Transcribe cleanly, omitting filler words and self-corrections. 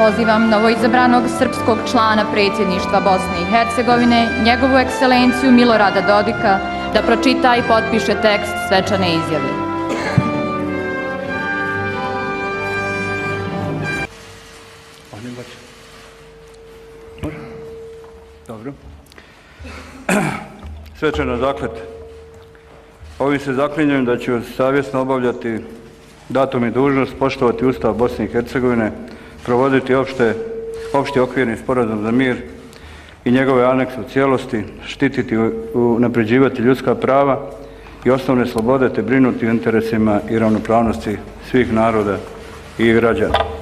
pozivam novoizabranog srpskog člana predsjedništva Bosne i Hercegovine, njegovu ekscelenciju Milorada Dodika, da pročita i potpiše tekst svečane izjave. Dobro. Svečana zakletva. Ovim se zaklinjem da ću savjesno obavljati datum i dužnost, poštovati Ustav Bosne i Hercegovine, provoditi opšti okvirni sporazum za mir i njegove anekse u cijelosti, štititi i unapređivati ljudska prava i osnovne slobode te brinuti o interesima i ravnopravnosti svih naroda i građana.